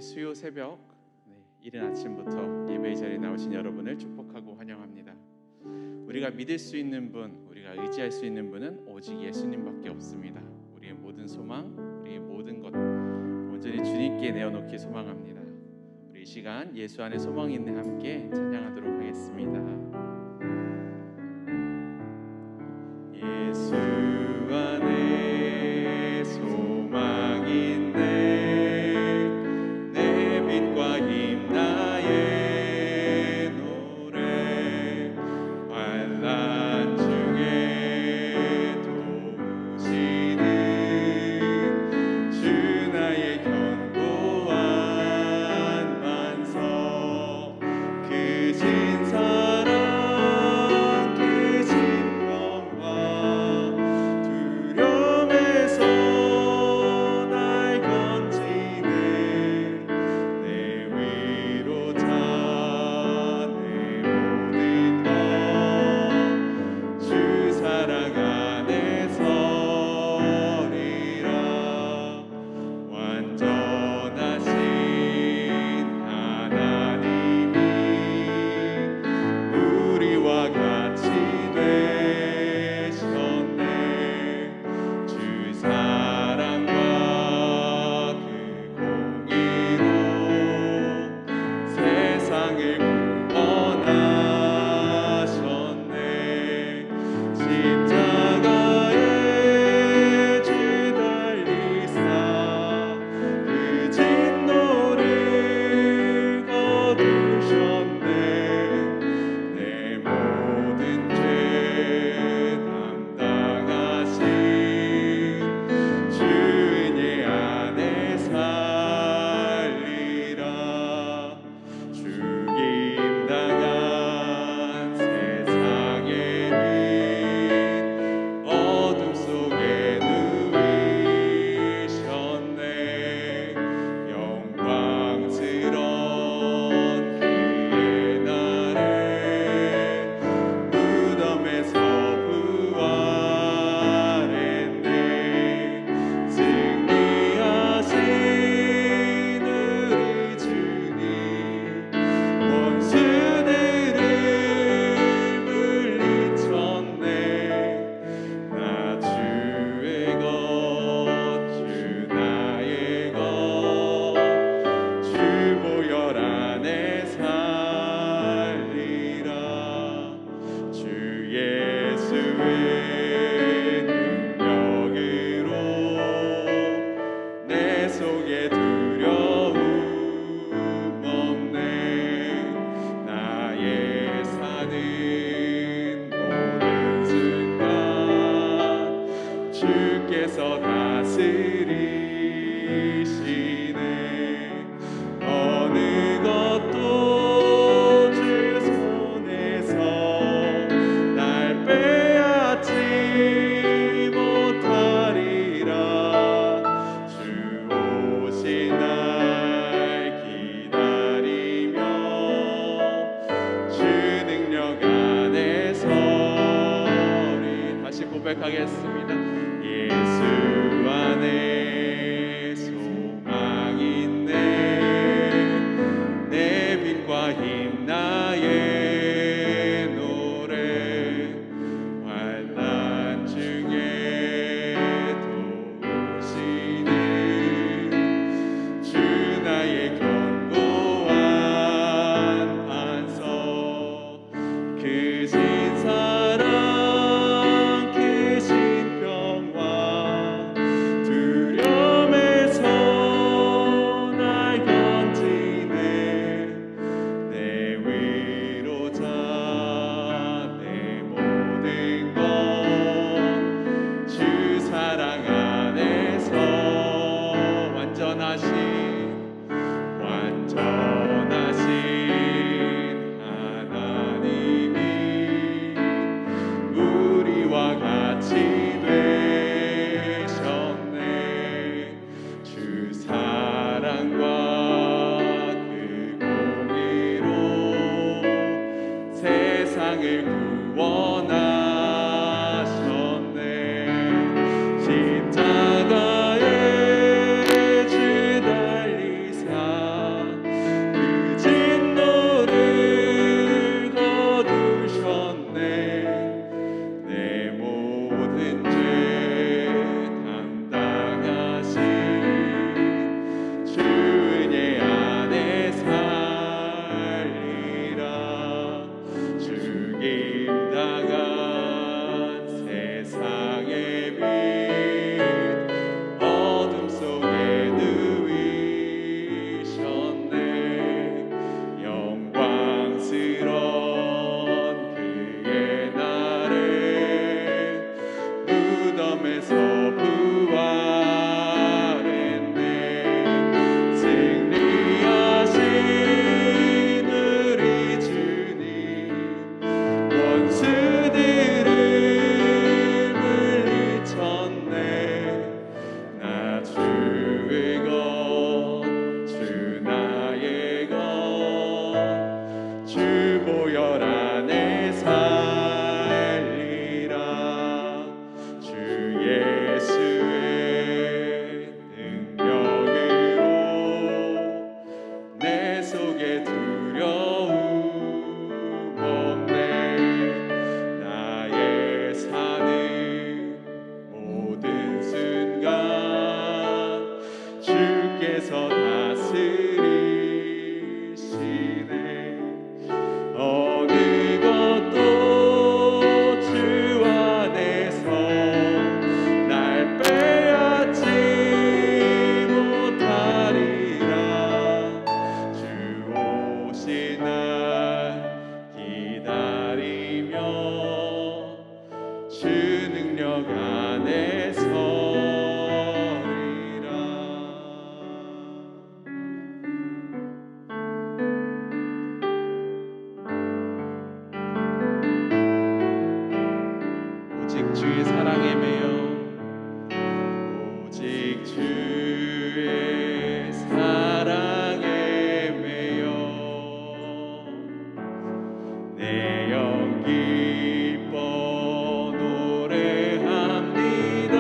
수요 새벽 이른 아침부터 예배의 자리에 나오신 여러분을 축복하고 환영합니다. 우리가 믿을 수 있는 분, 우리가 의지할 수 있는 분은 오직 예수님밖에 없습니다. 우리의 모든 소망, 우리의 모든 것 온전히 주님께 내어놓기 소망합니다. 우리 이 시간 예수 안에 소망이 있네 함께 찬양하도록 하겠습니다. 예수 안에 소망이 있네, 내 빛과 힘 나의 노래, 환난 중에 도우시는 주 나의 견고한 반석, 크신 사랑 주께서 다스리시네. 어느 것도 주 손에서 날 빼앗지 못하리라. 주 오신 날 기다리며 주 능력 안에 서리. 다시 고백하겠습니다. 예수 안에 소망이 있네, 내 빛과 힘 나의 노래, 환난 중에 도우시는 주 나의 견고한 반석, 크신 사랑 크신 평화, 두려움 시험에서 부활했네. 승리하신 우리 주님, 원수들을 물리쳤네. 나 주의 것, 주 나의 것, 주 보혈 안에 살리라. 주 예수의 능력으로 내 속에 두려움 없네. 나의 사는 모든 순간 주께서 다스리시네. 어느 것도 주 안에서 날 빼앗지 못하리라. 주 오신 날 기다리며 주 능력 안에 서리라. 오직 주의 사랑에 매여, 오직 주의 사랑에 매여 내 영 기뻐 노래합니다.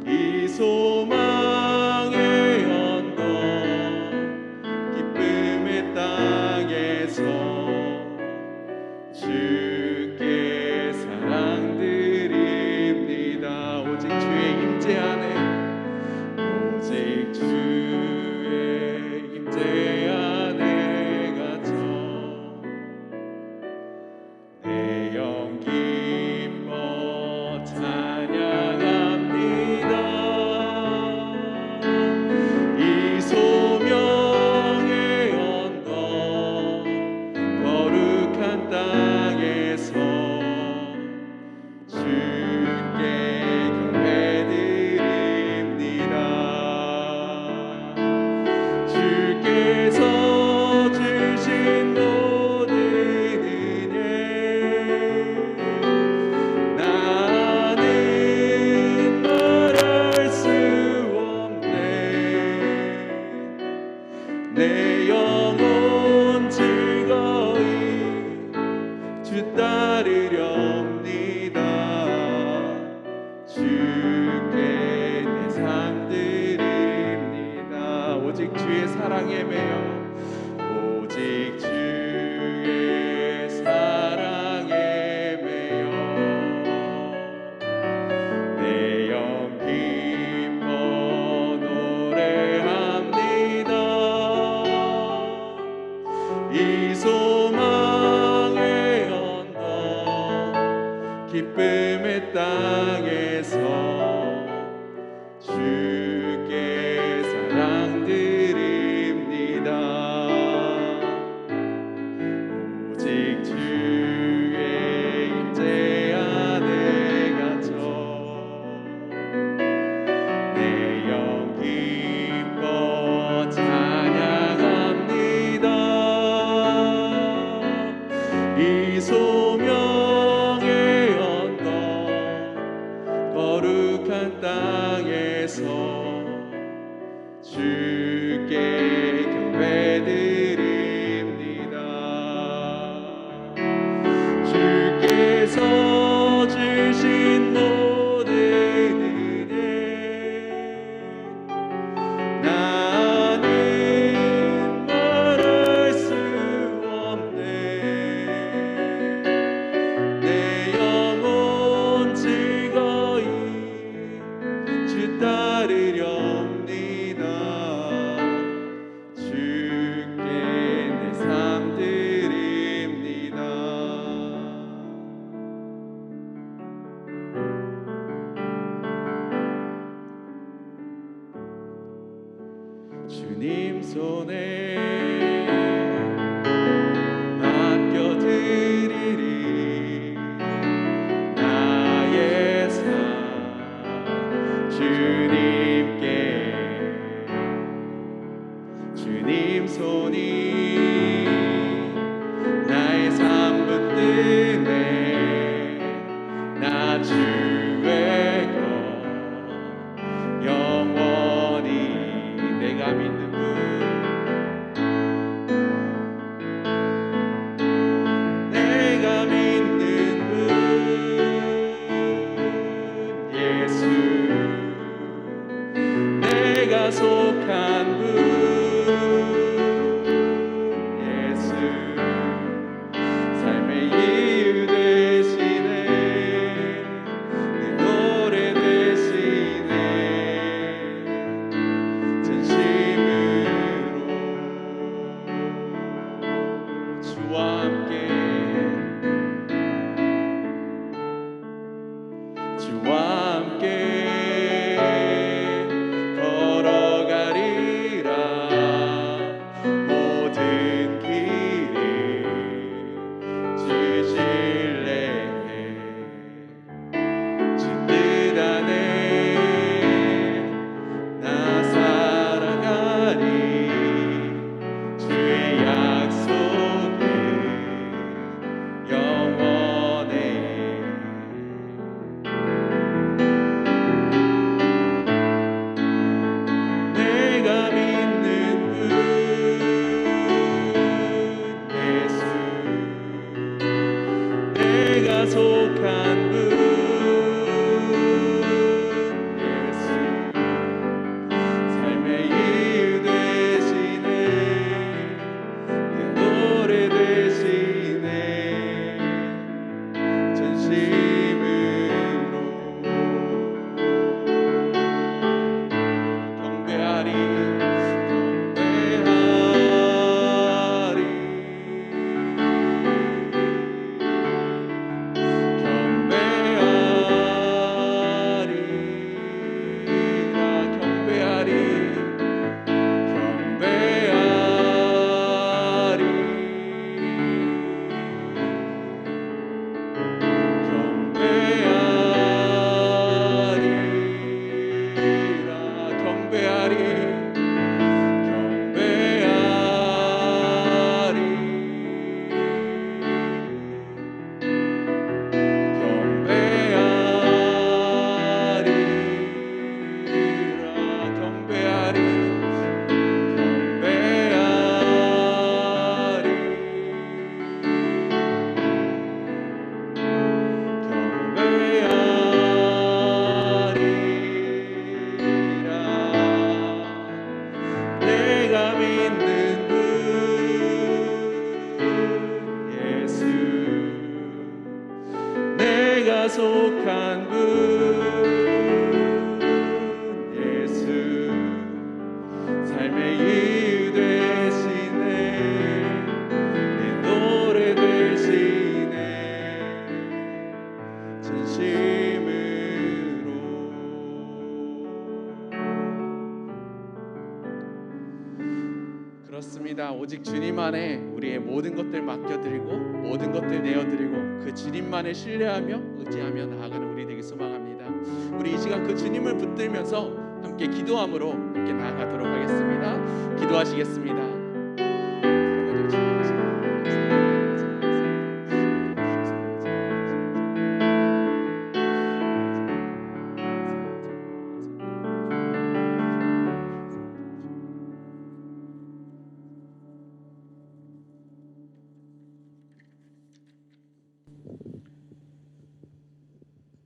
이 소망의 언덕 기쁨의 땅에서 주께 사랑드립니다. 오직 주의 임재 안에, 오직 주의 임재 안에 갇혀 내 영 기뻐 찬양합니다. 이 소명의 언덕 거룩한 땅에서 주께 경배드립니다. 주께서 주신 모든 은혜 나는 말할 수 없네. 내 영혼 즐거이 주 따르렵니다. 주께 내 삶 드립니다. 오직 주의 사랑에 매여, 오직 주의 사랑에 매여 내 영 기뻐 노래합니다. 이 소망의 언덕 기쁨의 땅에서 주께 사랑드립니다. 오직 주의 임재 안에 갇혀 내 영 기뻐 찬양합니다. 이 소명의 언덕 거룩한 땅에서 주께 경배드립니다. 주께서 주신 모든 은혜 나는 말할 수 없네. 내 영혼 즐거이 주 따르렵니다. 주께 내 삶 드립니다. 주님 손에 맡겨드리리. 나 주의 것 영원히 내가 믿는 분 내가 믿는 분 예수 내가 속한 분 예수 삶의 이유 되시네 내 노래 되시네 진심으로 주와 함께 주와 함께 걸어가리라 모든 길을 주실래 주 뜻 안에 나 살아가리 주의 약속은 영원해 내가 믿는 분 예수 내가 속한 분 예수 삶의 이유 되시네 내 노래 되시네 진심으로 경배하리 내가 믿는 분 예수 내가 속한 분 예수 삶의 이유 되시네 내 노래 되시네 진심으로 그렇습니다. 오직 주님 안에 우리의 모든 것들 맡겨드리고 모든 것들 내어드리고 그 주님만을 신뢰하며 의지하며 나아가는 우리 되기 소망합니다. 우리 이 시간 그 주님을 붙들면서 함께 기도함으로 함께 나아가도록 하겠습니다. 기도하시겠습니다.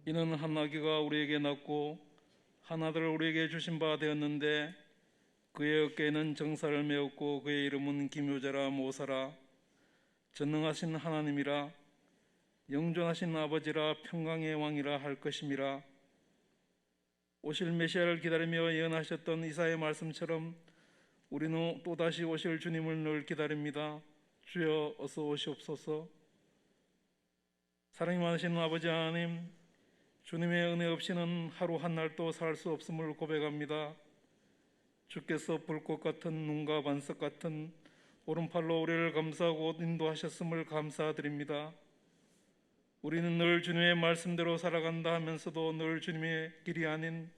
이는 한 아기가 우리에게 낳고 한 아들을 우리에게 주신 바 되었는데 그의 어깨에는 정사를 메었고 그의 이름은 기묘자라 모사라 전능하신 하나님이라 영존하신 아버지라 평강의 왕이라 할 것임이라. 오실 메시아를 기다리며 예언하셨던 이사야의 말씀처럼 우리는 또다시 오실 주님을 늘 기다립니다. 주여 어서 오시옵소서. 사랑이 많으신 아버지 하나님, 주님의 은혜 없이는 하루 한 날도 살 수 없음을 고백합니다. 주께서 불꽃 같은 눈과 반석 같은 오른팔로 우리를 감싸고 인도하셨음을 감사드립니다. 우리는 늘 주님의 말씀대로 살아간다 하면서도 늘 주님의 길이 아닌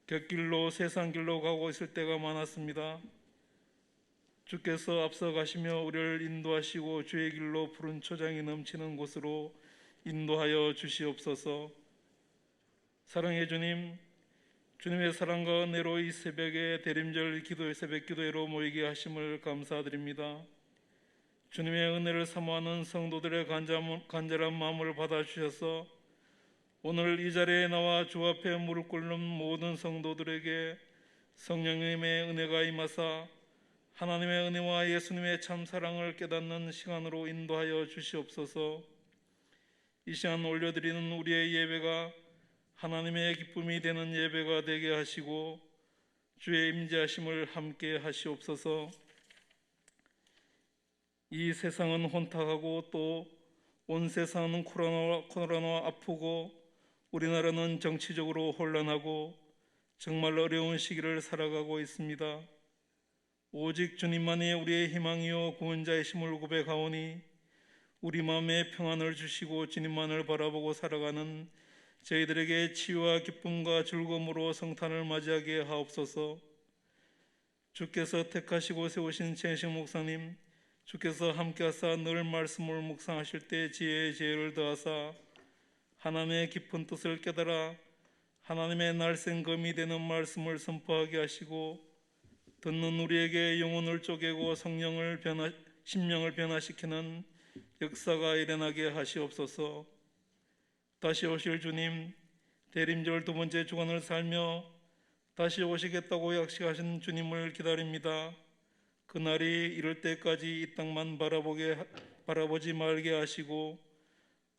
곁길로 세상 길로 가고 있을 때가 많았습니다. 주께서 앞서 가시며 우리를 인도하시고 주의 길로 푸른 초장이 넘치는 곳으로 인도하여 주시옵소서. 사랑의 주님, 주님의 사랑과 은혜로 이 새벽에 대림절 새벽 기도회로 모이게 하심을 감사드립니다. 주님의 은혜를 사모하는 성도들의 간절한 마음을 받아주셔서 오늘 이 자리에 나와 주 앞에 무릎 꿇는 모든 성도들에게 성령님의 은혜가 임하사 하나님의 은혜와 예수님의 참 사랑을 깨닫는 시간으로 인도하여 주시옵소서. 이 시간 올려드리는 우리의 예배가 하나님의 기쁨이 되는 예배가 되게 하시고 주의 임재하심을 함께 하시옵소서. 이 세상은 혼탁하고 또 온 세상은 코로나와 아프고 우리나라는 정치적으로 혼란하고 정말 어려운 시기를 살아가고 있습니다. 오직 주님만이 우리의 희망이요 구원자이심을 고백하오니 우리 마음에 평안을 주시고 주님만을 바라보고 살아가는 저희들에게 치유와 기쁨과 즐거움으로 성탄을 맞이하게 하옵소서. 주께서 택하시고 세우신 최은식 목사님, 주께서 함께하사 늘 말씀을 묵상하실 때 지혜의 지혜를 더하사 하나님의 깊은 뜻을 깨달아 하나님의 날쌘 검이 되는 말씀을 선포하게 하시고 듣는 우리에게 영혼을 쪼개고 심령을 변화시키는 역사가 일어나게 하시옵소서. 다시 오실 주님, 대림절 두 번째 주간을 살며 다시 오시겠다고 약속하신 주님을 기다립니다. 그날이 이를 때까지 이 땅만 바라보지 말게 하시고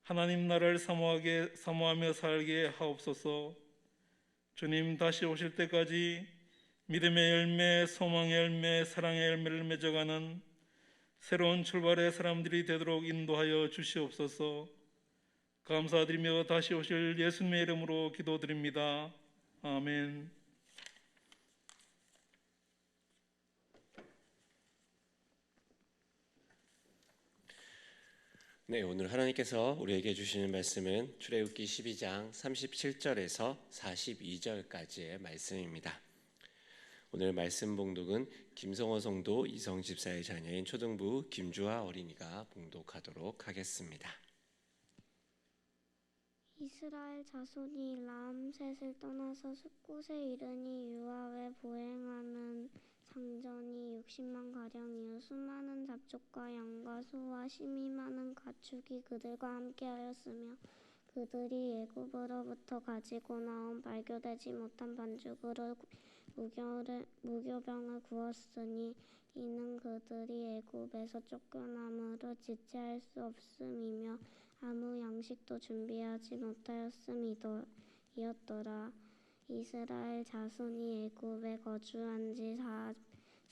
하나님 나라를 사모하며 살게 하옵소서. 주님 다시 오실 때까지 믿음의 열매, 소망의 열매, 사랑의 열매를 맺어가는 새로운 출발의 사람들이 되도록 인도하여 주시옵소서. 감사드리며 다시 오실 예수님의 이름으로 기도드립니다. 아멘. 네, 오늘 하나님께서 우리에게 주시는 말씀은 출애굽기 12장 37절에서 42절까지의 말씀입니다. 오늘 말씀 봉독은 김성호 성도 이성 집사의 자녀인 초등부 김주아 어린이가 봉독하도록 하겠습니다. 이스라엘 자손이 라암셋을 떠나서 숫곳에 이르니 유아에 보행하는 상전이 60만 가량이요 수많은 잡족과 양과 소와 심이 많은 가축이 그들과 함께하였으며 그들이 애굽으로부터 가지고 나온 발교되지 못한 반죽으로 무교병을 구웠으니 이는 그들이 애굽에서 쫓겨남으로 지체할 수 없음이며 아무 양식도 준비하지 못하였음이었더라. 이스라엘 자손이 애굽에 거주한 지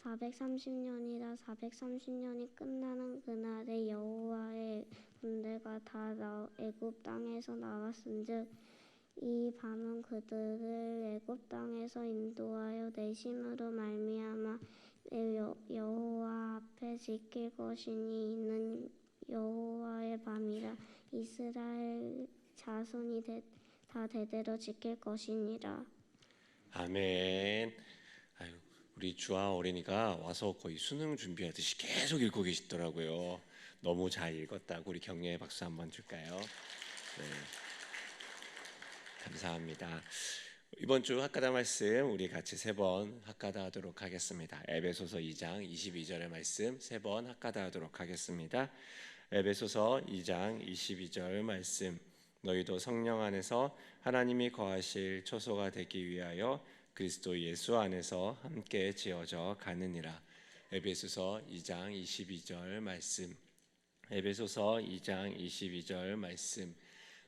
430년이라 430년이 끝나는 그날에 여호와의 군대가 다 애굽 땅에서 나왔은즉 이 밤은 그들을 애굽 땅에서 인도하여 내심으로 말미암아 여호와 앞에 지킬 것이니 이는 여호와의 밤이라. 이스라엘 자손이 다 대대로 지킬 것이니라. 아멘. 우리 주아 어린이가 와서 거의 수능 준비하듯이 계속 읽고 계시더라고요. 너무 잘 읽었다고 우리 격려의 박수 한번 줄까요? 네. 감사합니다. 이번 주 학가다 말씀 우리 같이 세 번 학가다 하도록 하겠습니다. 에베소서 2장 22절의 말씀 세 번 학가다 하도록 하겠습니다. 에베소서 2장 22절 말씀. 너희도 성령 안에서 하나님이 거하실 초소가 되기 위하여 그리스도 예수 안에서 함께 지어져 가느니라. 에베소서 2장 22절 말씀. 에베소서 2장 22절 말씀.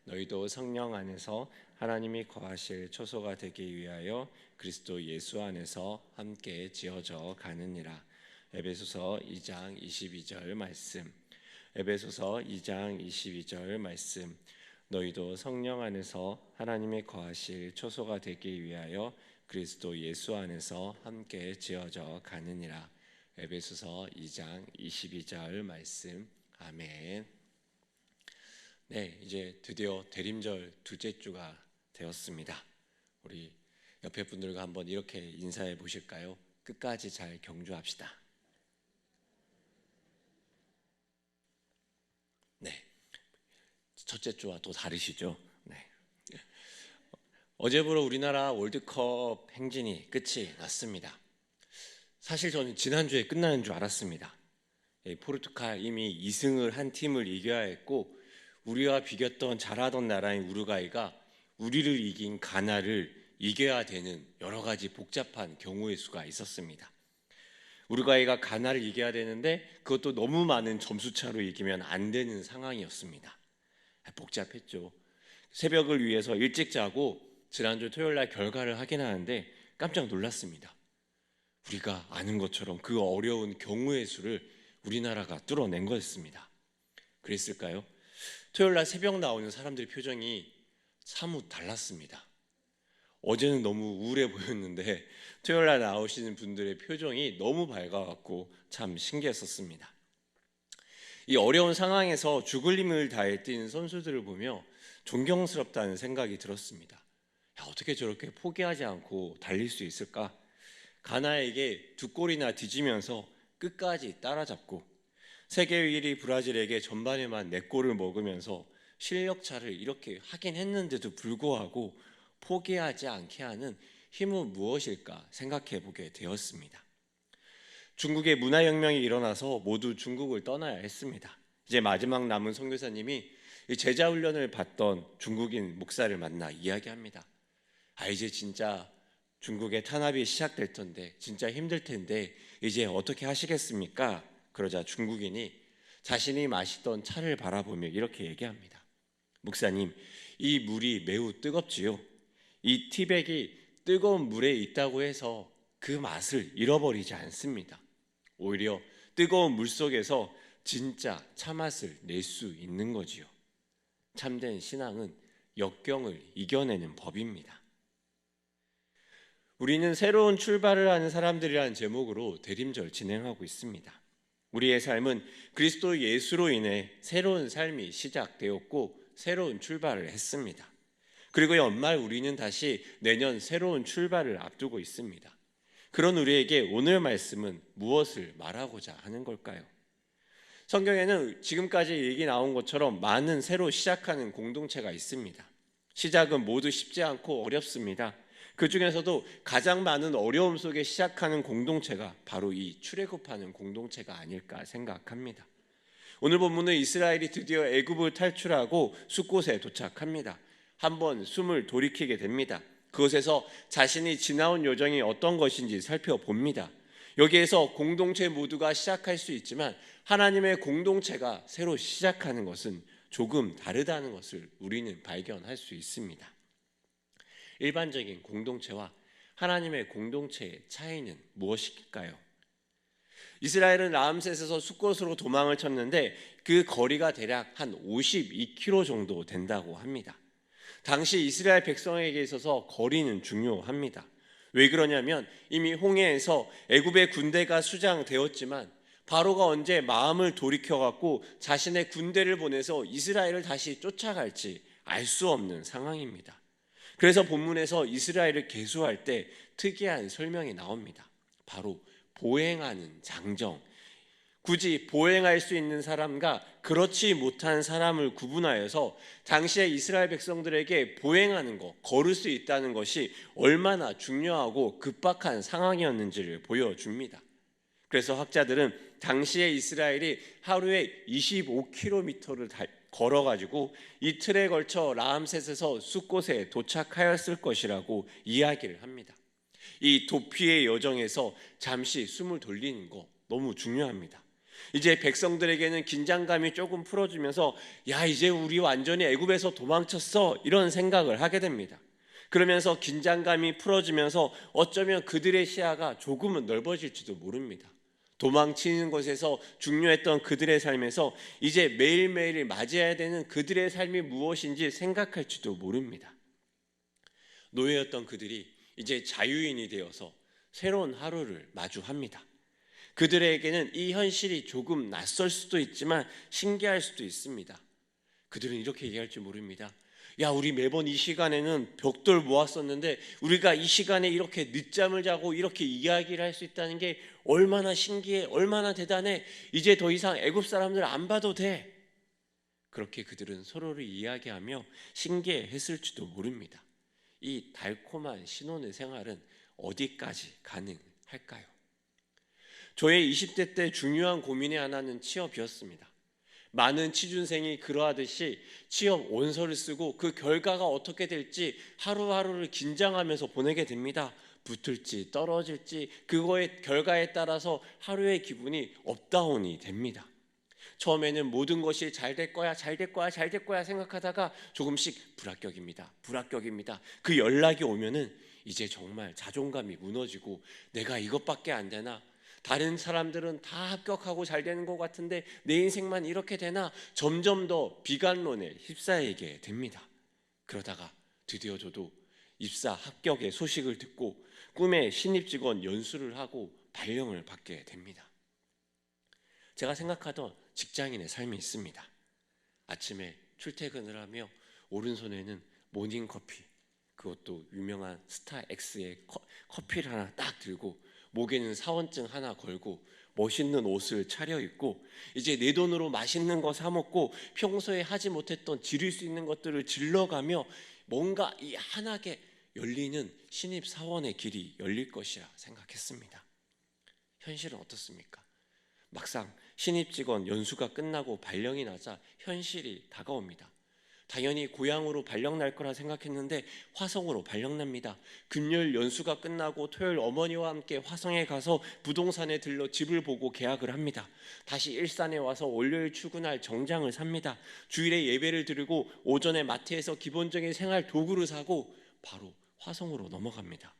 너희도 성령 안에서 하나님이 거하실 초소가 되기 위하여 그리스도 예수 안에서 함께 지어져 가느니라. 에베소서 2장 22절 말씀. 에베소서 2장 22절 말씀. 너희도 성령 안에서 하나님이 거하실 초소가 되기 위하여 그리스도 예수 안에서 함께 지어져 가느니라. 에베소서 2장 22절 말씀. 아멘. 네, 이제 드디어 대림절 둘째 주가 되었습니다. 우리 옆에 분들과 한번 이렇게 인사해 보실까요? 끝까지 잘 경주합시다. 네, 첫째 주와 또 다르시죠? 네. 어제부로 우리나라 월드컵 행진이 끝이 났습니다. 사실 저는 지난주에 끝나는 줄 알았습니다. 포르투갈 이미 2승을 한 팀을 이겨야 했고 우리와 비겼던 잘하던 나라인 우루과이가 우리를 이긴 가나를 이겨야 되는 여러 가지 복잡한 경우의 수가 있었습니다. 우루과이가 가나를 이겨야 되는데 그것도 너무 많은 점수차로 이기면 안 되는 상황이었습니다. 복잡했죠. 새벽을 위해서 일찍 자고 지난주 토요일 날 결과를 확인하는데 깜짝 놀랐습니다. 우리가 아는 것처럼 그 어려운 경우의 수를 우리나라가 뚫어낸 거였습니다. 그랬을까요? 토요일 날 새벽 나오는 사람들의 표정이 사뭇 달랐습니다. 어제는 너무 우울해 보였는데 토요일 날 나오시는 분들의 표정이 너무 밝아갖고 참 신기했었습니다. 이 어려운 상황에서 죽을 힘을 다해 뛴 선수들을 보며 존경스럽다는 생각이 들었습니다. 야, 어떻게 저렇게 포기하지 않고 달릴 수 있을까? 가나에게 2골이나 뒤지면서 끝까지 따라잡고 세계 1위 브라질에게 전반에만 4골을 먹으면서 실력 차를 이렇게 하긴 했는데도 불구하고 포기하지 않게 하는 힘은 무엇일까 생각해 보게 되었습니다. 중국의 문화혁명이 일어나서 모두 중국을 떠나야 했습니다. 이제 마지막 남은 선교사님이 제자훈련을 받던 중국인 목사를 만나 이야기합니다. 이제 진짜 중국의 탄압이 시작될 텐데 진짜 힘들 텐데 이제 어떻게 하시겠습니까? 그러자 중국인이 자신이 마시던 차를 바라보며 이렇게 얘기합니다. 목사님, 이 물이 매우 뜨겁지요. 이 티백이 뜨거운 물에 있다고 해서 그 맛을 잃어버리지 않습니다. 오히려 뜨거운 물 속에서 진짜 차맛을 낼 수 있는 거지요. 참된 신앙은 역경을 이겨내는 법입니다. 우리는 새로운 출발을 하는 사람들이라는 제목으로 대림절 진행하고 있습니다. 우리의 삶은 그리스도 예수로 인해 새로운 삶이 시작되었고 새로운 출발을 했습니다. 그리고 연말 우리는 다시 내년 새로운 출발을 앞두고 있습니다. 그런 우리에게 오늘 말씀은 무엇을 말하고자 하는 걸까요? 성경에는 지금까지 얘기 나온 것처럼 많은 새로 시작하는 공동체가 있습니다. 시작은 모두 쉽지 않고 어렵습니다. 그 중에서도 가장 많은 어려움 속에 시작하는 공동체가 바로 이 출애굽하는 공동체가 아닐까 생각합니다. 오늘 본문은 이스라엘이 드디어 애굽을 탈출하고 숫곳에 도착합니다. 한번 숨을 돌이키게 됩니다. 그곳에서 자신이 지나온 여정이 어떤 것인지 살펴봅니다. 여기에서 공동체 모두가 시작할 수 있지만 하나님의 공동체가 새로 시작하는 것은 조금 다르다는 것을 우리는 발견할 수 있습니다. 일반적인 공동체와 하나님의 공동체의 차이는 무엇일까요? 이스라엘은 라암셋에서 숫곳으로 도망을 쳤는데 그 거리가 대략 한 52km 정도 된다고 합니다. 당시 이스라엘 백성에게 있어서 거리는 중요합니다. 왜 그러냐면 이미 홍해에서 애굽의 군대가 수장되었지만 바로가 언제 마음을 돌이켜갖고 자신의 군대를 보내서 이스라엘을 다시 쫓아갈지 알 수 없는 상황입니다. 그래서 본문에서 이스라엘을 계수할 때 특이한 설명이 나옵니다. 바로 보행하는 장정. 굳이 보행할 수 있는 사람과 그렇지 못한 사람을 구분하여서 당시의 이스라엘 백성들에게 보행하는 것, 걸을 수 있다는 것이 얼마나 중요하고 급박한 상황이었는지를 보여줍니다. 그래서 학자들은 당시의 이스라엘이 하루에 25km를 걸어가지고 이틀에 걸쳐 라암셋에서 숫곳에 도착하였을 것이라고 이야기를 합니다. 이 도피의 여정에서 잠시 숨을 돌리는 거 너무 중요합니다. 이제 백성들에게는 긴장감이 조금 풀어지면서 야, 이제 우리 완전히 애굽에서 도망쳤어, 이런 생각을 하게 됩니다. 그러면서 긴장감이 풀어지면서 어쩌면 그들의 시야가 조금은 넓어질지도 모릅니다. 도망치는 것에서 중요했던 그들의 삶에서 이제 매일매일 맞이해야 되는 그들의 삶이 무엇인지 생각할지도 모릅니다. 노예였던 그들이 이제 자유인이 되어서 새로운 하루를 마주합니다. 그들에게는 이 현실이 조금 낯설 수도 있지만 신기할 수도 있습니다. 그들은 이렇게 얘기할지 모릅니다. 야, 우리 매번 이 시간에는 벽돌 모았었는데 우리가 이 시간에 이렇게 늦잠을 자고 이렇게 이야기를 할 수 있다는 게 얼마나 신기해, 얼마나 대단해. 이제 더 이상 애굽 사람들 안 봐도 돼. 그렇게 그들은 서로를 이야기하며 신기해했을지도 모릅니다. 이 달콤한 신혼의 생활은 어디까지 가능할까요? 저의 20대 때 중요한 고민의 하나는 취업이었습니다. 많은 취준생이 그러하듯이 취업 원서를 쓰고 그 결과가 어떻게 될지 하루하루를 긴장하면서 보내게 됩니다. 붙을지 떨어질지 그거의 결과에 따라서 하루의 기분이 업다운이 됩니다. 처음에는 모든 것이 잘 될 거야, 잘 될 거야, 잘 될 거야 생각하다가 조금씩 불합격입니다. 불합격입니다. 그 연락이 오면은 이제 정말 자존감이 무너지고 내가 이것밖에 안 되나? 다른 사람들은 다 합격하고 잘 되는 것 같은데 내 인생만 이렇게 되나? 점점 더 비관론에 휩싸이게 됩니다. 그러다가 드디어 저도 입사 합격의 소식을 듣고 꿈의 신입 직원 연수를 하고 발령을 받게 됩니다. 제가 생각하던 직장인의 삶이 있습니다. 아침에 출퇴근을 하며 오른손에는 모닝커피, 그것도 유명한 스타엑스의 커피를 하나 딱 들고 목에는 사원증 하나 걸고 멋있는 옷을 차려입고 이제 내 돈으로 맛있는 거 사 먹고 평소에 하지 못했던 지를 수 있는 것들을 질러가며 뭔가 이 환하게 열리는 신입사원의 길이 열릴 것이라 생각했습니다. 현실은 어떻습니까? 막상 신입직원 연수가 끝나고 발령이 나자 현실이 다가옵니다. 당연히 고향으로 발령 날 거라 생각했는데 화성으로 발령 납니다. 금요일 연수가 끝나고 토요일 어머니와 함께 화성에 가서 부동산에 들러 집을 보고 계약을 합니다. 다시 일산에 와서 월요일 출근할 정장을 삽니다. 주일에 예배를 드리고 오전에 마트에서 기본적인 생활 도구를 사고 바로 화성으로 넘어갑니다.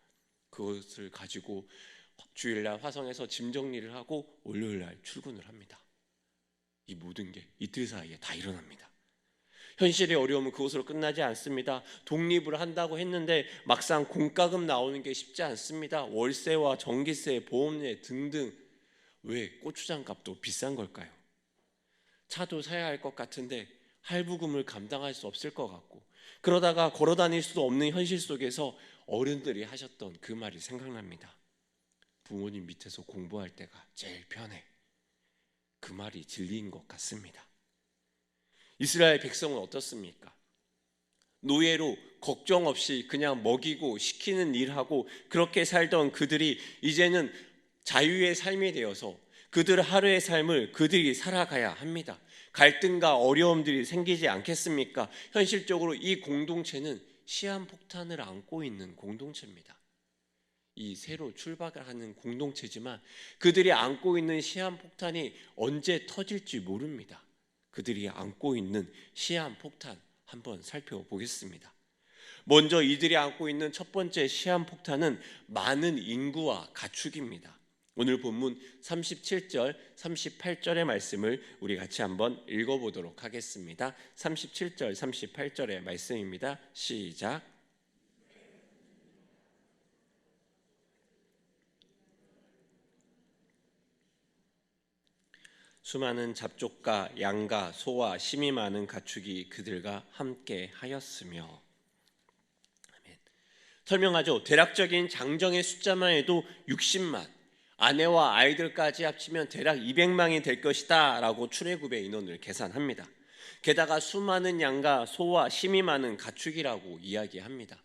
그것을 가지고 주일날 화성에서 짐 정리를 하고 월요일날 출근을 합니다. 이 모든 게 이틀 사이에 다 일어납니다. 현실의 어려움은 그것으로 끝나지 않습니다. 독립을 한다고 했는데 막상 공과금 나오는 게 쉽지 않습니다. 월세와 전기세, 보험료 등등. 왜 고추장 값도 비싼 걸까요? 차도 사야 할 것 같은데 할부금을 감당할 수 없을 것 같고 그러다가 걸어 다닐 수도 없는 현실 속에서 어른들이 하셨던 그 말이 생각납니다. 부모님 밑에서 공부할 때가 제일 편해. 그 말이 진리인 것 같습니다. 이스라엘 백성은 어떻습니까? 노예로 걱정 없이 그냥 먹이고 시키는 일하고 그렇게 살던 그들이 이제는 자유의 삶이 되어서 그들 하루의 삶을 그들이 살아가야 합니다. 갈등과 어려움들이 생기지 않겠습니까? 현실적으로 이 공동체는 시한폭탄을 안고 있는 공동체입니다. 이 새로 출발하는 공동체지만 그들이 안고 있는 시한폭탄이 언제 터질지 모릅니다. 그들이 안고 있는 시한폭탄 한번 살펴보겠습니다. 먼저 이들이 안고 있는 첫 번째 시한폭탄은 많은 인구와 가축입니다. 오늘 본문 37절, 38절의 말씀을 우리 같이 한번 읽어보도록 하겠습니다. 37절, 38절의 말씀입니다. 시작. 수많은 잡족과 양과 소와 심이 많은 가축이 그들과 함께 하였으며. 아멘. 설명하죠. 대략적인 장정의 숫자만 해도 60만, 아내와 아이들까지 합치면 대략 200만이 될 것이다 라고 출애굽의 인원을 계산합니다. 게다가 수많은 양과 소와 심이 많은 가축이라고 이야기합니다.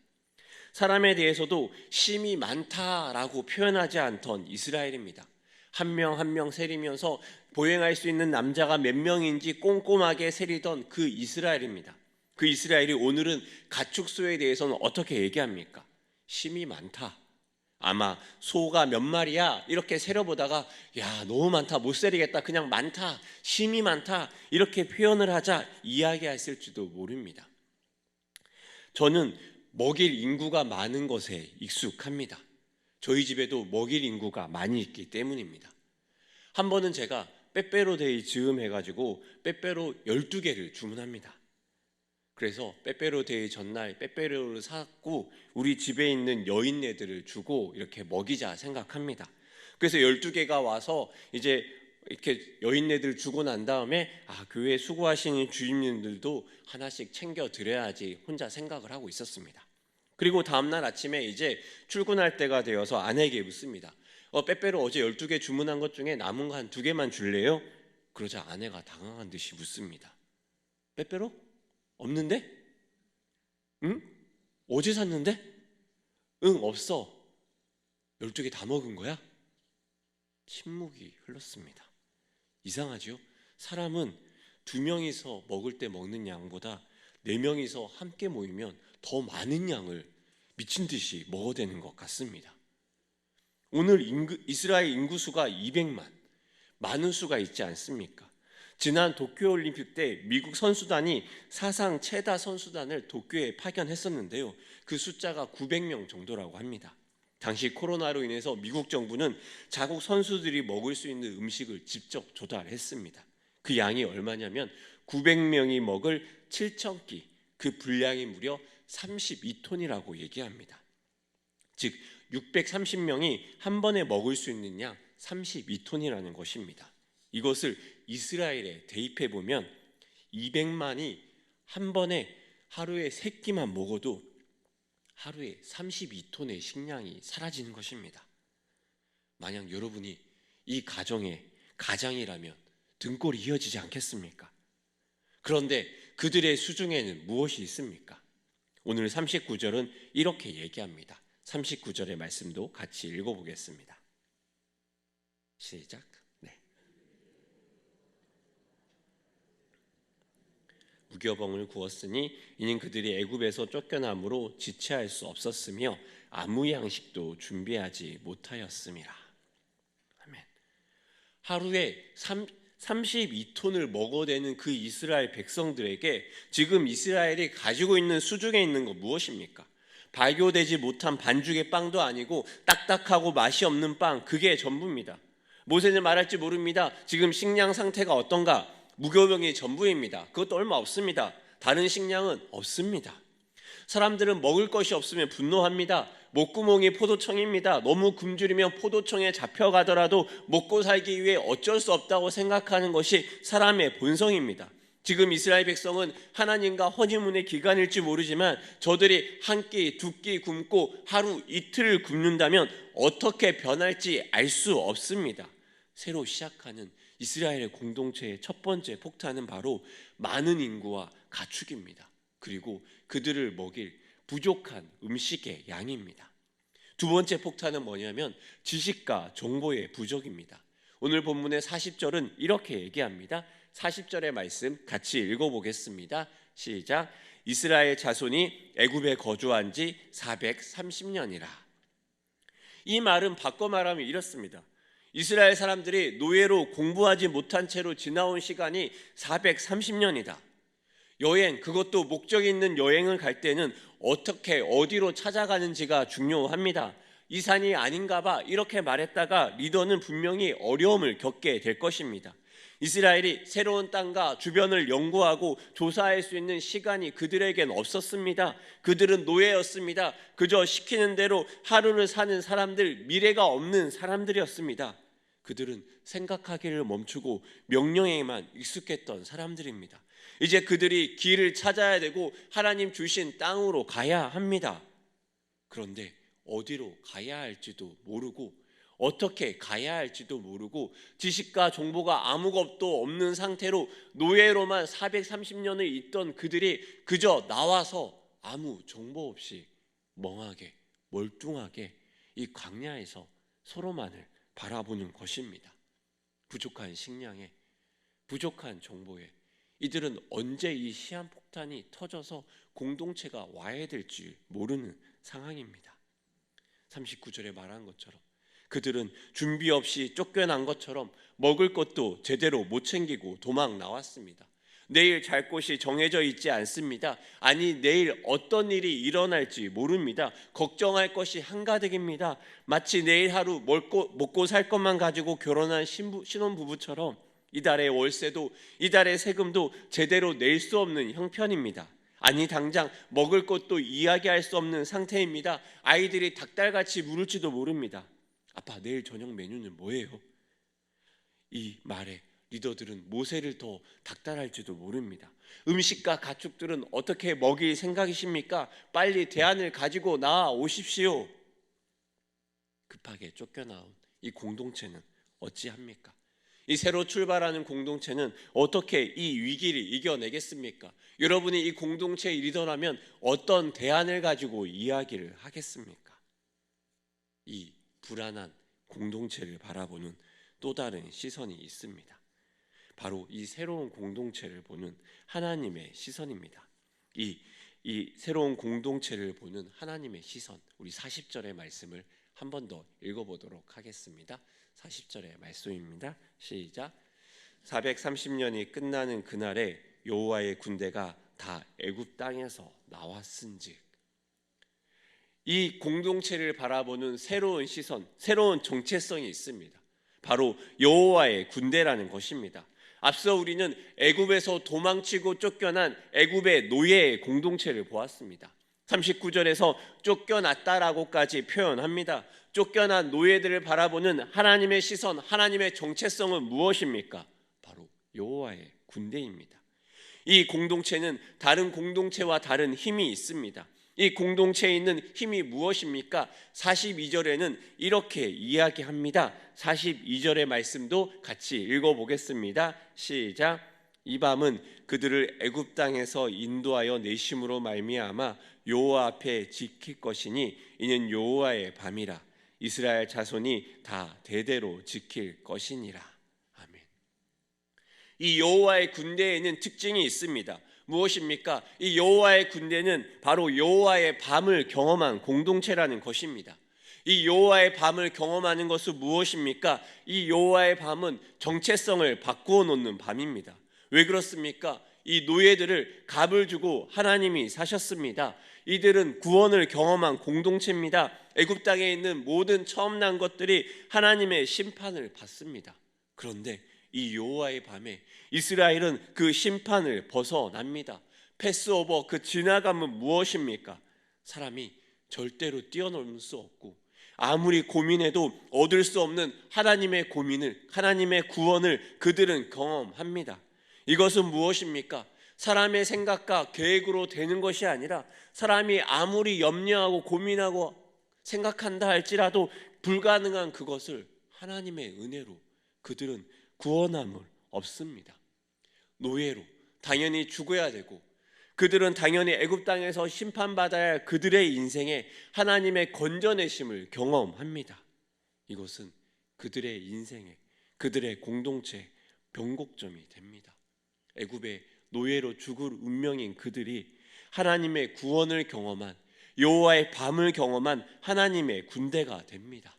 사람에 대해서도 심이 많다라고 표현하지 않던 이스라엘입니다. 한 명 한 명 세리면서 보행할 수 있는 남자가 몇 명인지 꼼꼼하게 세리던 그 이스라엘입니다. 그 이스라엘이 오늘은 가축수에 대해서는 어떻게 얘기합니까? 심이 많다. 아마 소가 몇 마리야 이렇게 세려보다가 야 너무 많다 못 세리겠다 그냥 많다 심이 많다 이렇게 표현을 하자 이야기했을지도 모릅니다. 저는 먹일 인구가 많은 것에 익숙합니다. 저희 집에도 먹일 인구가 많이 있기 때문입니다. 한 번은 제가 빼빼로데이 즈음 해가지고 빼빼로 12개를 주문합니다. 그래서 빼빼로데이 전날 빼빼로를 샀고 우리 집에 있는 여인네들을 주고 이렇게 먹이자 생각합니다. 그래서 12개가 와서 이제 이렇게 여인네들 주고 난 다음에 교회 수고하시는 주임님들도 하나씩 챙겨 드려야지 혼자 생각을 하고 있었습니다. 그리고 다음날 아침에 이제 출근할 때가 되어서 아내에게 묻습니다. 빼빼로 어제 12개 주문한 것 중에 남은 거 한 2개만 줄래요? 그러자 아내가 당황한 듯이 묻습니다. 빼빼로? 없는데? 응? 어제 샀는데? 응, 없어. 12개 다 먹은 거야? 침묵이 흘렀습니다. 이상하죠? 사람은 2명이서 먹을 때 먹는 양보다 4명이서 함께 모이면 더 많은 양을 미친 듯이 먹어대는 것 같습니다. 오늘 이스라엘 인구수가 200만, 많은 수가 있지 않습니까? 지난 도쿄올림픽 때 미국 선수단이 사상 최다 선수단을 도쿄에 파견했었는데요. 그 숫자가 900명 정도라고 합니다. 당시 코로나로 인해서 미국 정부는 자국 선수들이 먹을 수 있는 음식을 직접 조달했습니다. 그 양이 얼마냐면 900명이 먹을 7,000끼, 그 분량이 무려 32톤이라고 얘기합니다. 즉 630명이 한 번에 먹을 수 있는 양 32톤이라는 것입니다. 이것을 이스라엘에 대입해 보면 200만이 한 번에 하루에 3끼만 먹어도 하루에 32톤의 식량이 사라지는 것입니다. 만약 여러분이 이 가정의 가장이라면 등골이 이어지지 않겠습니까? 그런데 그들의 수중에는 무엇이 있습니까? 오늘 39절은 이렇게 얘기합니다. 39절의 말씀도 같이 읽어보겠습니다. 시작. 무교병을 구웠으니 이는 그들이 애굽에서 쫓겨남으로 지체할 수 없었으며 아무 양식도 준비하지 못하였음이라. 아멘. 하루에 32톤을 먹어대는 그 이스라엘 백성들에게 지금 이스라엘이 가지고 있는 수중에 있는 것 무엇입니까? 발효되지 못한 반죽의 빵도 아니고 딱딱하고 맛이 없는 빵, 그게 전부입니다. 모세는 말할지 모릅니다. 지금 식량 상태가 어떤가? 무교병이 전부입니다. 그것도 얼마 없습니다. 다른 식량은 없습니다. 사람들은 먹을 것이 없으면 분노합니다. 목구멍이 포도청입니다. 너무 굶주리면 포도청에 잡혀가더라도 먹고 살기 위해 어쩔 수 없다고 생각하는 것이 사람의 본성입니다. 지금 이스라엘 백성은 하나님과 허니문의 기간일지 모르지만 저들이 한 끼, 2끼 굶고 하루 이틀을 굶는다면 어떻게 변할지 알 수 없습니다. 새로 시작하는 이스라엘의 공동체의 첫 번째 폭탄은 바로 많은 인구와 가축입니다. 그리고 그들을 먹일 부족한 음식의 양입니다. 두 번째 폭탄은 뭐냐면 지식과 정보의 부족입니다. 오늘 본문의 40절은 이렇게 얘기합니다. 40절의 말씀 같이 읽어보겠습니다. 시작. 이스라엘 자손이 애굽에 거주한 지 430년이라. 이 말은 바꿔 말하면 이렇습니다. 이스라엘 사람들이 노예로 공부하지 못한 채로 지나온 시간이 430년이다. 여행, 그것도 목적 있는 여행을 갈 때는 어떻게 어디로 찾아가는지가 중요합니다. 이 산이 아닌가 봐 이렇게 말했다가 리더는 분명히 어려움을 겪게 될 것입니다. 이스라엘이 새로운 땅과 주변을 연구하고 조사할 수 있는 시간이 그들에겐 없었습니다. 그들은 노예였습니다. 그저 시키는 대로 하루를 사는 사람들, 미래가 없는 사람들이었습니다. 그들은 생각하기를 멈추고 명령에만 익숙했던 사람들입니다. 이제 그들이 길을 찾아야 되고 하나님 주신 땅으로 가야 합니다. 그런데 어디로 가야 할지도 모르고 어떻게 가야 할지도 모르고 지식과 정보가 아무것도 없는 상태로 노예로만 430년을 있던 그들이 그저 나와서 아무 정보 없이 멍하게 멀뚱하게 이 광야에서 서로만을 바라보는 것입니다. 부족한 식량에 부족한 정보에 이들은 언제 이 시한폭탄이 터져서 공동체가 와야 될지 모르는 상황입니다. 39절에 말한 것처럼 그들은 준비 없이 쫓겨난 것처럼 먹을 것도 제대로 못 챙기고 도망 나왔습니다. 내일 잘 곳이 정해져 있지 않습니다. 아니 내일 어떤 일이 일어날지 모릅니다. 걱정할 것이 한가득입니다. 마치 내일 하루 먹고 살 것만 가지고 결혼한 신혼부부처럼 이달의 월세도 이달의 세금도 제대로 낼 수 없는 형편입니다. 아니 당장 먹을 것도 이야기할 수 없는 상태입니다. 아이들이 닭달같이 물을지도 모릅니다. 아빠 내일 저녁 메뉴는 뭐예요? 이 말에 리더들은 모세를 더 닥달할지도 모릅니다. 음식과 가축들은 어떻게 먹일 생각이십니까? 빨리 대안을 가지고 나오십시오. 급하게 쫓겨나온 이 공동체는 어찌합니까? 이 새로 출발하는 공동체는 어떻게 이 위기를 이겨내겠습니까? 여러분이 이 공동체의 리더라면 어떤 대안을 가지고 이야기를 하겠습니까? 이 불안한 공동체를 바라보는 또 다른 시선이 있습니다. 바로 이 새로운 공동체를 보는 하나님의 시선입니다. 이 새로운 공동체를 보는 하나님의 시선, 우리 40절의 말씀을 한 번 더 읽어보도록 하겠습니다. 40절의 말씀입니다. 시작. 430년이 끝나는 그날에 여호와의 군대가 다 애굽 땅에서 나왔은즉. 이 공동체를 바라보는 새로운 시선, 새로운 정체성이 있습니다. 바로 여호와의 군대라는 것입니다. 앞서 우리는 애굽에서 도망치고 쫓겨난 애굽의 노예의 공동체를 보았습니다. 39절에서 쫓겨났다라고까지 표현합니다. 쫓겨난 노예들을 바라보는 하나님의 시선, 하나님의 정체성은 무엇입니까? 바로 여호와의 군대입니다. 이 공동체는 다른 공동체와 다른 힘이 있습니다. 이 공동체에 있는 힘이 무엇입니까? 42절에는 이렇게 이야기합니다. 42절의 말씀도 같이 읽어보겠습니다. 시작. 이 밤은 그들을 애굽 땅에서 인도하여 내심으로 말미암아 여호와 앞에 지킬 것이니 이는 여호와의 밤이라. 이스라엘 자손이 다 대대로 지킬 것이니라. 아멘. 이 여호와의 군대에는 특징이 있습니다. 무엇입니까? 이 여호와의 군대는 바로 여호와의 밤을 경험한 공동체라는 것입니다. 이 여호와의 밤을 경험하는 것은 무엇입니까? 이 여호와의 밤은 정체성을 바꾸어 놓는 밤입니다. 왜 그렇습니까? 이 노예들을 값을 주고 하나님이 사셨습니다. 이들은 구원을 경험한 공동체입니다. 애굽 땅에 있는 모든 처음 난 것들이 하나님의 심판을 받습니다. 그런데 이 여호와의 밤에 이스라엘은 그 심판을 벗어납니다. 패스오버, 그 지나감은 무엇입니까? 사람이 절대로 뛰어넘을 수 없고 아무리 고민해도 얻을 수 없는 하나님의 고민을, 하나님의 구원을 그들은 경험합니다. 이것은 무엇입니까? 사람의 생각과 계획으로 되는 것이 아니라 사람이 아무리 염려하고 고민하고 생각한다 할지라도 불가능한 그것을 하나님의 은혜로 그들은 구원함을 없습니다. 노예로 당연히 죽어야 되고 그들은 당연히 애굽 땅에서 심판받아야 할 그들의 인생에 하나님의 건져내심을 경험합니다. 이것은 그들의 인생에, 그들의 공동체 변곡점이 됩니다. 애굽의 노예로 죽을 운명인 그들이 하나님의 구원을 경험한, 여호와의 밤을 경험한 하나님의 군대가 됩니다.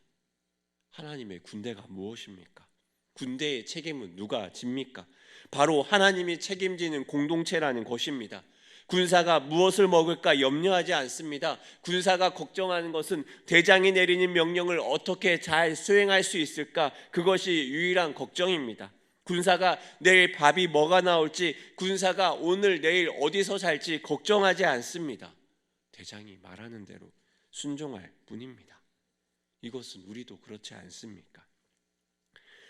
하나님의 군대가 무엇입니까? 군대의 책임은 누가 집니까? 바로 하나님이 책임지는 공동체라는 것입니다. 군사가 무엇을 먹을까 염려하지 않습니다. 군사가 걱정하는 것은 대장이 내리는 명령을 어떻게 잘 수행할 수 있을까? 그것이 유일한 걱정입니다. 군사가 내일 밥이 뭐가 나올지, 군사가 오늘 내일 어디서 살지 걱정하지 않습니다. 대장이 말하는 대로 순종할 뿐입니다. 이것은 우리도 그렇지 않습니까?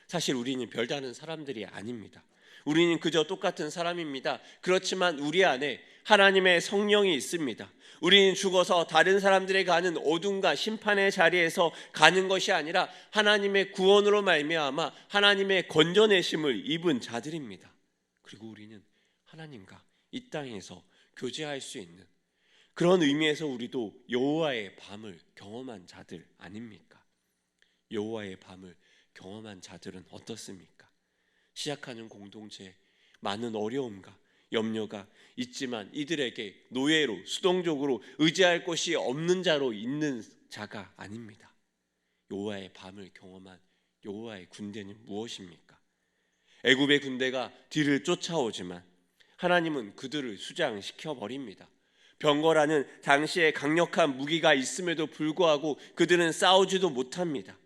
사실 우리는 별다른 사람들이 아닙니다. 우리는 그저 똑같은 사람입니다. 그렇지만 우리 안에 하나님의 성령이 있습니다. 우리는 죽어서 다른 사람들에 가는 어둠과 심판의 자리에서 가는 것이 아니라 하나님의 구원으로 말미암아 하나님의 건져내심을 입은 자들입니다. 그리고 우리는 하나님과 이 땅에서 교제할 수 있는 그런 의미에서 우리도 여호와의 밤을 경험한 자들 아닙니까? 여호와의 밤을 경험한 자들은 어떻습니까? 시작하는 공동체에 많은 어려움과 염려가 있지만 이들에게 노예로 수동적으로 의지할 곳이 없는 자로 있는 자가 아닙니다. 여호와의 밤을 경험한 여호와의 군대는 무엇입니까? 애굽의 군대가 뒤를 쫓아오지만 하나님은 그들을 수장시켜 버립니다. 병거라는 당시에 강력한 무기가 있음에도 불구하고 그들은 싸우지도 못합니다.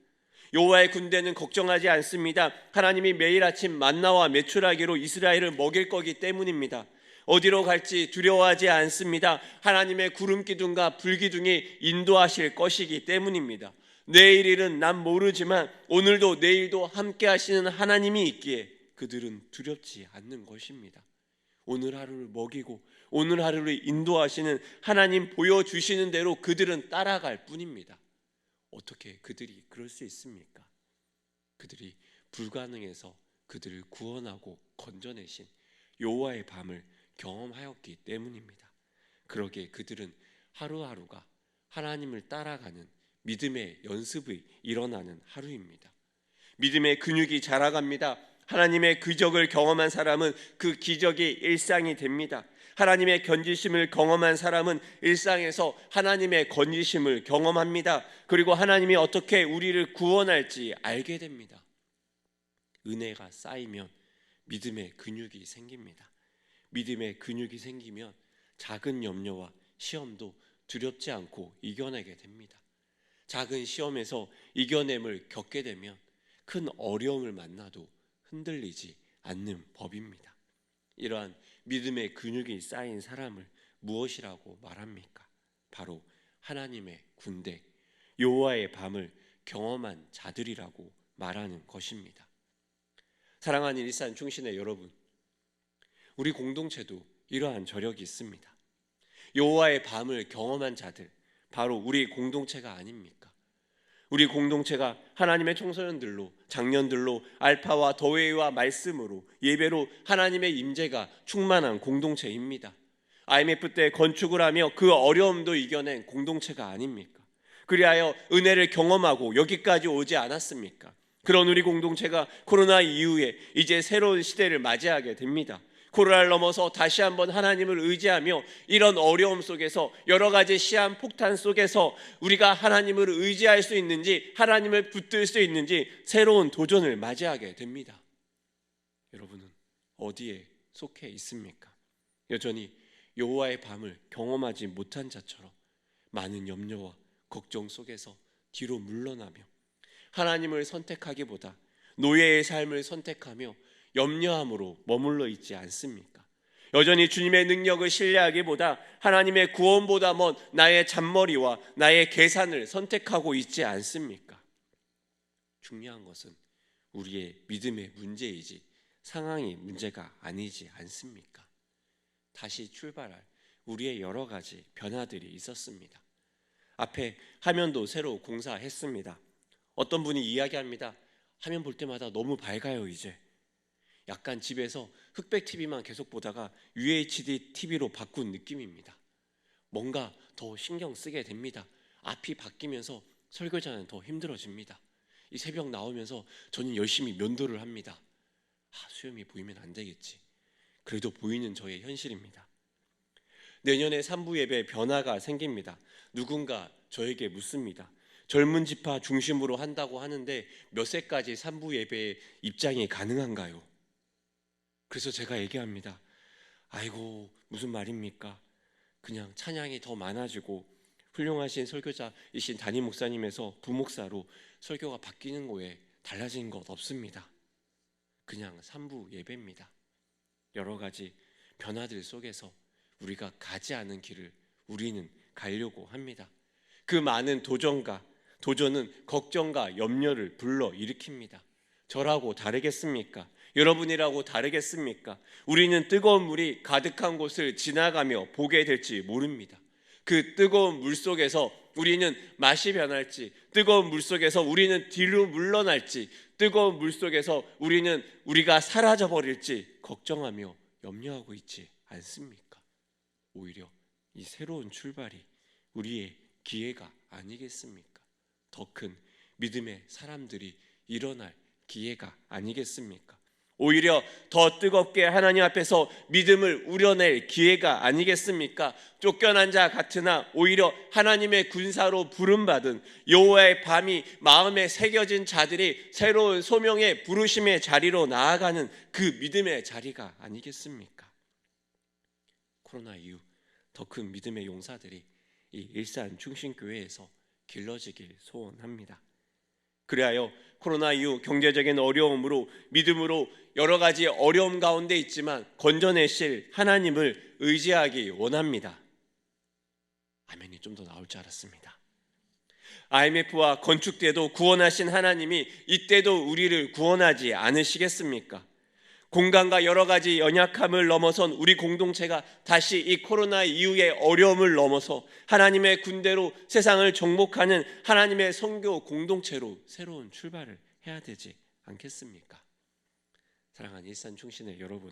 여호와의 군대는 걱정하지 않습니다. 하나님이 매일 아침 만나와 메추라기로 이스라엘을 먹일 거기 때문입니다. 어디로 갈지 두려워하지 않습니다. 하나님의 구름 기둥과 불 기둥이 인도하실 것이기 때문입니다. 내일 일은 난 모르지만 오늘도 내일도 함께 하시는 하나님이 있기에 그들은 두렵지 않는 것입니다. 오늘 하루를 먹이고 오늘 하루를 인도하시는 하나님 보여주시는 대로 그들은 따라갈 뿐입니다. 어떻게 그들이 그럴 수 있습니까? 그들이 불가능해서 그들을 구원하고 건져내신 여호와의 밤을 경험하였기 때문입니다. 그러기에 그들은 하루하루가 하나님을 따라가는 믿음의 연습이 일어나는 하루입니다. 믿음의 근육이 자라갑니다. 하나님의 기적을 경험한 사람은 그 기적이 일상이 됩니다. 하나님의 건지심을 경험한 사람은 일상에서 하나님의 건지심을 경험합니다. 그리고 하나님이 어떻게 우리를 구원할지 알게 됩니다. 은혜가 쌓이면 믿음의 근육이 생깁니다. 믿음의 근육이 생기면 작은 염려와 시험도 두렵지 않고 이겨내게 됩니다. 작은 시험에서 이겨냄을 겪게 되면 큰 어려움을 만나도 흔들리지 않는 법입니다. 이러한 믿음의 근육이 쌓인 사람을 무엇이라고 말합니까? 바로 하나님의 군대, 여호와의 밤을 경험한 자들이라고 말하는 것입니다. 사랑하는 일산 충신의 여러분, 우리 공동체도 이러한 저력이 있습니다. 여호와의 밤을 경험한 자들, 바로 우리 공동체가 아닙니까? 우리 공동체가 하나님의 청소년들로, 장년들로 알파와 더웨이와 말씀으로, 예배로 하나님의 임재가 충만한 공동체입니다. IMF 때 건축을 하며 그 어려움도 이겨낸 공동체가 아닙니까? 그리하여 은혜를 경험하고 여기까지 오지 않았습니까? 그런 우리 공동체가 코로나 이후에 이제 새로운 시대를 맞이하게 됩니다. 코로나를 넘어서 다시 한번 하나님을 의지하며 이런 어려움 속에서, 여러 가지 시한 폭탄 속에서 우리가 하나님을 의지할 수 있는지, 하나님을 붙들 수 있는지 새로운 도전을 맞이하게 됩니다. 여러분은 어디에 속해 있습니까? 여전히 여호와의 밤을 경험하지 못한 자처럼 많은 염려와 걱정 속에서 뒤로 물러나며 하나님을 선택하기보다 노예의 삶을 선택하며 염려함으로 머물러 있지 않습니까? 여전히 주님의 능력을 신뢰하기보다 하나님의 구원보다 먼 나의 잔머리와 나의 계산을 선택하고 있지 않습니까? 중요한 것은 우리의 믿음의 문제이지 상황이 문제가 아니지 않습니까? 다시 출발할 우리의 여러 가지 변화들이 있었습니다. 앞에 화면도 새로 공사했습니다. 어떤 분이 이야기합니다. 화면 볼 때마다 너무 밝아요. 이제 약간 집에서 흑백 TV만 계속 보다가 UHD TV로 바꾼 느낌입니다. 뭔가 더 신경 쓰게 됩니다. 앞이 바뀌면서 설교자는 더 힘들어집니다. 이 새벽 나오면서 저는 열심히 면도를 합니다. 수염이 보이면 안 되겠지. 그래도 보이는 저의 현실입니다. 내년에 3부 예배 변화가 생깁니다. 누군가 저에게 묻습니다. 젊은 지파 중심으로 한다고 하는데 몇 세까지 3부 예배에 입장이 가능한가요? 그래서 제가 얘기합니다. 아이고, 무슨 말입니까? 그냥 찬양이 더 많아지고 훌륭하신 설교자이신 담임 목사님에서 부목사로 설교가 바뀌는 거에 달라진 것 없습니다. 그냥 3부 예배입니다. 여러 가지 변화들 속에서 우리가 가지 않은 길을 우리는 가려고 합니다. 그 많은 도전은 걱정과 염려를 불러일으킵니다. 저라고 다르겠습니까? 여러분이라고 다르겠습니까? 우리는 뜨거운 물이 가득한 곳을 지나가며 보게 될지 모릅니다. 그 뜨거운 물 속에서 우리는 맛이 변할지, 뜨거운 물 속에서 우리는 뒤로 물러날지, 뜨거운 물 속에서 우리가 사라져 버릴지 걱정하며 염려하고 있지 않습니까? 오히려 이 새로운 출발이 우리의 기회가 아니겠습니까? 더 큰 믿음의 사람들이 일어날 기회가 아니겠습니까? 오히려 더 뜨겁게 하나님 앞에서 믿음을 우려낼 기회가 아니겠습니까? 쫓겨난 자 같으나 오히려 하나님의 군사로 부름받은 여호와의 밤이 마음에 새겨진 자들이 새로운 소명의 부르심의 자리로 나아가는 그 믿음의 자리가 아니겠습니까? 코로나 이후 더 큰 믿음의 용사들이 이 일산 중심교회에서 길러지길 소원합니다. 그리하여 코로나 이후 경제적인 어려움으로 믿음으로 여러 가지 어려움 가운데 있지만 건져내실 하나님을 의지하기 원합니다. 아멘이 좀 더 나올 줄 알았습니다. IMF와 건축 때도 구원하신 하나님이 이때도 우리를 구원하지 않으시겠습니까? 공간과 여러 가지 연약함을 넘어선 우리 공동체가 다시 이 코로나 이후의 어려움을 넘어서 하나님의 군대로 세상을 정복하는 하나님의 선교 공동체로 새로운 출발을 해야 되지 않겠습니까? 사랑하는 일산 충신의 여러분,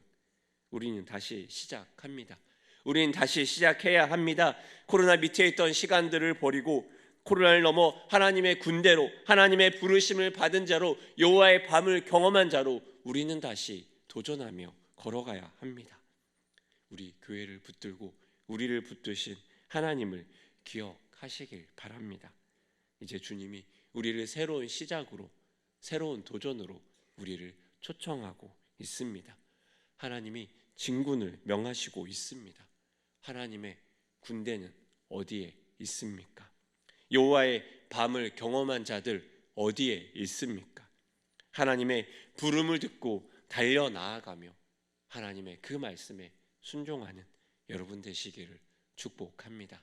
우리는 다시 시작합니다. 우리는 다시 시작해야 합니다. 코로나 밑에 있던 시간들을 버리고 코로나를 넘어 하나님의 군대로, 하나님의 부르심을 받은 자로, 여호와의 밤을 경험한 자로 우리는 다시 도전하며 걸어가야 합니다. 우리 교회를 붙들고 우리를 붙드신 하나님을 기억하시길 바랍니다. 이제 주님이 우리를 새로운 시작으로, 새로운 도전으로 우리를 초청하고 있습니다. 하나님이 진군을 명하시고 있습니다. 하나님의 군대는 어디에 있습니까? 여호와의 밤을 경험한 자들 어디에 있습니까? 하나님의 부름을 듣고 달려 나아가며 하나님의 그 말씀에 순종하는 여러분 되시기를 축복합니다.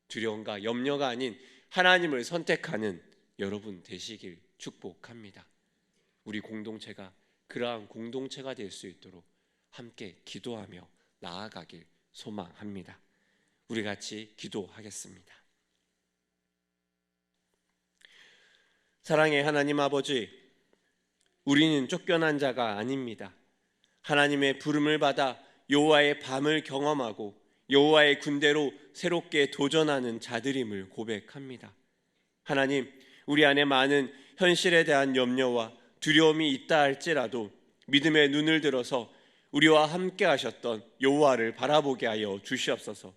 두려움과 염려가 아닌 하나님을 선택하는 여러분 되시길 축복합니다. 우리 공동체가 그러한 공동체가 될 수 있도록 함께 기도하며 나아가길 소망합니다. 우리 같이 기도하겠습니다. 사랑의 하나님 아버지, 우리는 쫓겨난 자가 아닙니다. 하나님의 부름을 받아 여호와의 밤을 경험하고 여호와의 군대로 새롭게 도전하는 자들임을 고백합니다. 하나님, 우리 안에 많은 현실에 대한 염려와 두려움이 있다 할지라도 믿음의 눈을 들어서 우리와 함께 하셨던 여호와를 바라보게 하여 주시옵소서.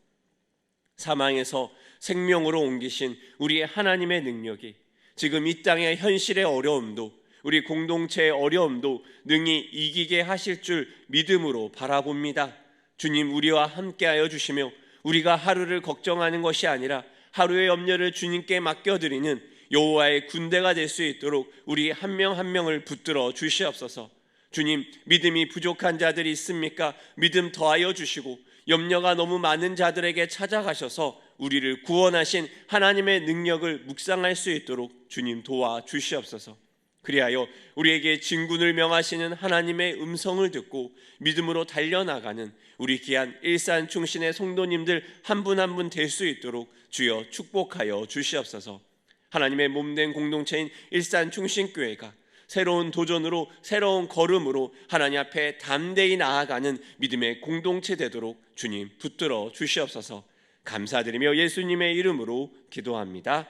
사망에서 생명으로 옮기신 우리 하나님의 능력이 지금 이 땅의 현실의 어려움도, 우리 공동체의 어려움도 능히 이기게 하실 줄 믿음으로 바라봅니다. 주님, 우리와 함께하여 주시며 우리가 하루를 걱정하는 것이 아니라 하루의 염려를 주님께 맡겨드리는 여호와의 군대가 될 수 있도록 우리 한 명 한 명을 붙들어 주시옵소서. 주님, 믿음이 부족한 자들이 있습니까? 믿음 더하여 주시고 염려가 너무 많은 자들에게 찾아가셔서 우리를 구원하신 하나님의 능력을 묵상할 수 있도록 주님 도와 주시옵소서. 그리하여 우리에게 진군을 명하시는 하나님의 음성을 듣고 믿음으로 달려나가는 우리 귀한 일산 충신의 성도님들 한 분 한 분 될 수 있도록 주여 축복하여 주시옵소서. 하나님의 몸된 공동체인 일산 충신교회가 새로운 도전으로, 새로운 걸음으로 하나님 앞에 담대히 나아가는 믿음의 공동체 되도록 주님 붙들어 주시옵소서. 감사드리며 예수님의 이름으로 기도합니다.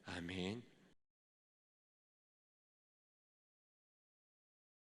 아멘.